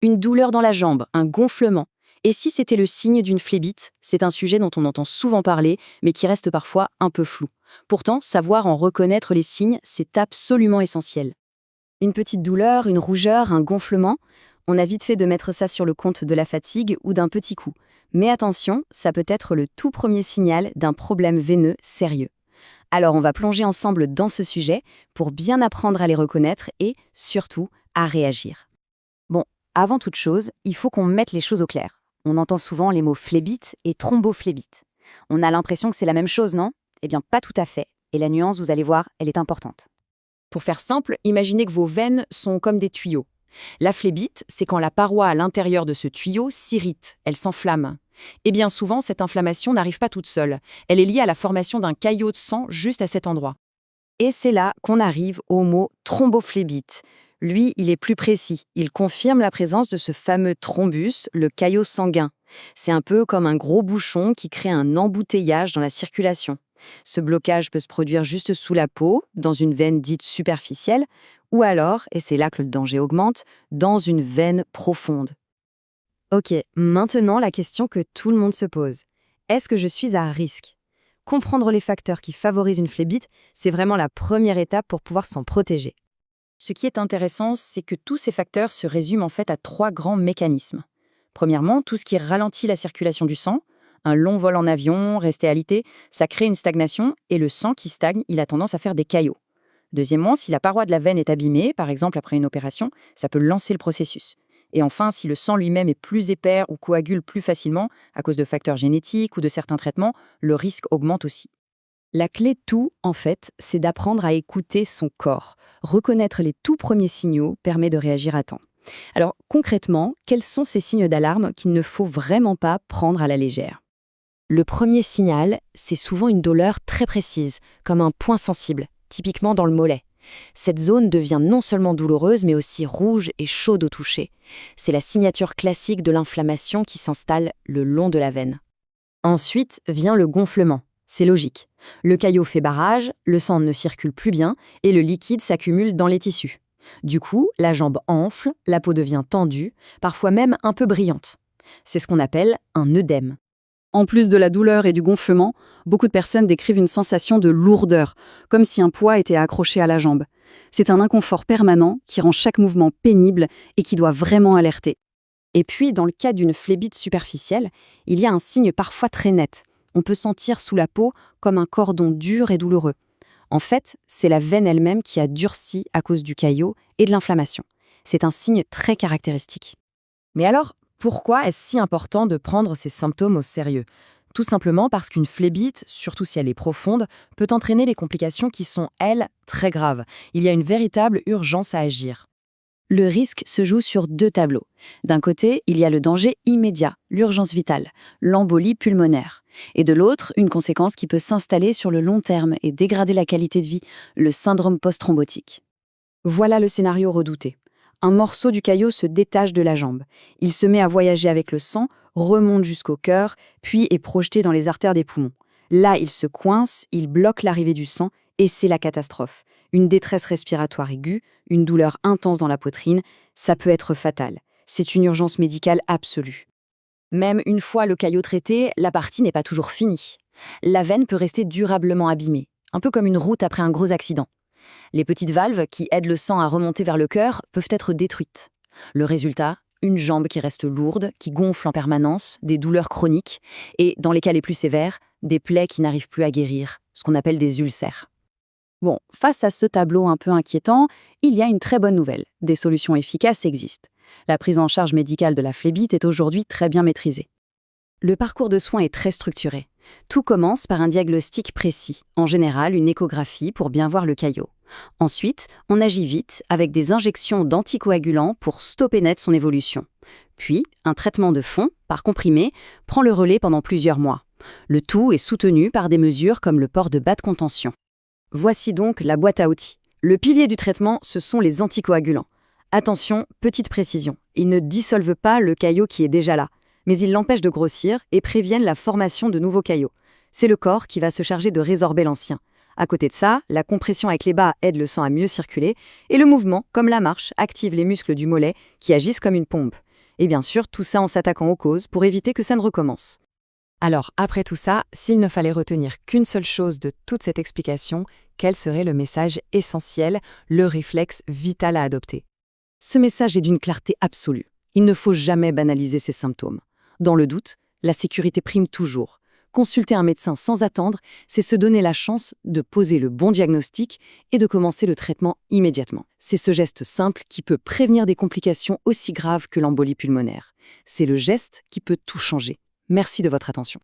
Une douleur dans la jambe, un gonflement. Et si c'était le signe d'une phlébite, c'est un sujet dont on entend souvent parler, mais qui reste parfois un peu flou. Pourtant, savoir en reconnaître les signes, c'est absolument essentiel. Une petite douleur, une rougeur, un gonflement, on a vite fait de mettre ça sur le compte de la fatigue ou d'un petit coup. Mais attention, ça peut être le tout premier signal d'un problème veineux sérieux. Alors on va plonger ensemble dans ce sujet pour bien apprendre à les reconnaître et, surtout, à réagir. Bon, avant toute chose, il faut qu'on mette les choses au clair. On entend souvent les mots phlébite et thrombophlébite. On a l'impression que c'est la même chose, non? Eh bien, pas tout à fait. Et la nuance, vous allez voir, elle est importante. Pour faire simple, imaginez que vos veines sont comme des tuyaux. La phlébite, c'est quand la paroi à l'intérieur de ce tuyau s'irrite, elle s'enflamme. Et bien souvent, cette inflammation n'arrive pas toute seule. Elle est liée à la formation d'un caillot de sang juste à cet endroit. Et c'est là qu'on arrive au mot thrombophlébite. Lui, il est plus précis. Il confirme la présence de ce fameux thrombus, le caillot sanguin. C'est un peu comme un gros bouchon qui crée un embouteillage dans la circulation. Ce blocage peut se produire juste sous la peau, dans une veine dite superficielle, ou alors, et c'est là que le danger augmente, dans une veine profonde. Ok, maintenant la question que tout le monde se pose. Est-ce que je suis à risque? Comprendre les facteurs qui favorisent une phlébite, c'est vraiment la première étape pour pouvoir s'en protéger. Ce qui est intéressant, c'est que tous ces facteurs se résument en fait à trois grands mécanismes. Premièrement, tout ce qui ralentit la circulation du sang. Un long vol en avion, rester alité, ça crée une stagnation et le sang qui stagne, il a tendance à faire des caillots. Deuxièmement, si la paroi de la veine est abîmée, par exemple après une opération, ça peut lancer le processus. Et enfin, si le sang lui-même est plus épais ou coagule plus facilement, à cause de facteurs génétiques ou de certains traitements, le risque augmente aussi. La clé de tout, en fait, c'est d'apprendre à écouter son corps. Reconnaître les tout premiers signaux permet de réagir à temps. Alors, concrètement, quels sont ces signes d'alarme qu'il ne faut vraiment pas prendre à la légère? Le premier signal, c'est souvent une douleur très précise, comme un point sensible, typiquement dans le mollet. Cette zone devient non seulement douloureuse, mais aussi rouge et chaude au toucher. C'est la signature classique de l'inflammation qui s'installe le long de la veine. Ensuite vient le gonflement. C'est logique. Le caillot fait barrage, le sang ne circule plus bien et le liquide s'accumule dans les tissus. Du coup, la jambe enfle, la peau devient tendue, parfois même un peu brillante. C'est ce qu'on appelle un œdème. En plus de la douleur et du gonflement, beaucoup de personnes décrivent une sensation de lourdeur, comme si un poids était accroché à la jambe. C'est un inconfort permanent qui rend chaque mouvement pénible et qui doit vraiment alerter. Et puis, dans le cas d'une phlébite superficielle, il y a un signe parfois très net. On peut sentir sous la peau comme un cordon dur et douloureux. En fait, c'est la veine elle-même qui a durci à cause du caillot et de l'inflammation. C'est un signe très caractéristique. Mais alors, pourquoi est-ce si important de prendre ces symptômes au sérieux? Tout simplement parce qu'une phlébite, surtout si elle est profonde, peut entraîner des complications qui sont, elles, très graves. Il y a une véritable urgence à agir. Le risque se joue sur deux tableaux. D'un côté, il y a le danger immédiat, l'urgence vitale, l'embolie pulmonaire. Et de l'autre, une conséquence qui peut s'installer sur le long terme et dégrader la qualité de vie, le syndrome post-thrombotique. Voilà le scénario redouté. Un morceau du caillot se détache de la jambe. Il se met à voyager avec le sang, remonte jusqu'au cœur, puis est projeté dans les artères des poumons. Là, il se coince, il bloque l'arrivée du sang, et c'est la catastrophe. Une détresse respiratoire aiguë, une douleur intense dans la poitrine, ça peut être fatal. C'est une urgence médicale absolue. Même une fois le caillot traité, la partie n'est pas toujours finie. La veine peut rester durablement abîmée, un peu comme une route après un gros accident. Les petites valves qui aident le sang à remonter vers le cœur peuvent être détruites. Le résultat, une jambe qui reste lourde, qui gonfle en permanence, des douleurs chroniques et, dans les cas les plus sévères, des plaies qui n'arrivent plus à guérir, ce qu'on appelle des ulcères. Bon, face à ce tableau un peu inquiétant, il y a une très bonne nouvelle. Des solutions efficaces existent. La prise en charge médicale de la phlébite est aujourd'hui très bien maîtrisée. Le parcours de soins est très structuré. Tout commence par un diagnostic précis, en général une échographie pour bien voir le caillot. Ensuite, on agit vite avec des injections d'anticoagulants pour stopper net son évolution. Puis, un traitement de fond, par comprimé, prend le relais pendant plusieurs mois. Le tout est soutenu par des mesures comme le port de bas de contention. Voici donc la boîte à outils. Le pilier du traitement, ce sont les anticoagulants. Attention, petite précision, ils ne dissolvent pas le caillot qui est déjà là, mais ils l'empêchent de grossir et préviennent la formation de nouveaux caillots. C'est le corps qui va se charger de résorber l'ancien. À côté de ça, la compression avec les bas aide le sang à mieux circuler et le mouvement, comme la marche, active les muscles du mollet qui agissent comme une pompe. Et bien sûr, tout ça en s'attaquant aux causes pour éviter que ça ne recommence. Alors, après tout ça, s'il ne fallait retenir qu'une seule chose de toute cette explication, quel serait le message essentiel, le réflexe vital à adopter? Ce message est d'une clarté absolue. Il ne faut jamais banaliser ces symptômes. Dans le doute, la sécurité prime toujours. Consulter un médecin sans attendre, c'est se donner la chance de poser le bon diagnostic et de commencer le traitement immédiatement. C'est ce geste simple qui peut prévenir des complications aussi graves que l'embolie pulmonaire. C'est le geste qui peut tout changer. Merci de votre attention.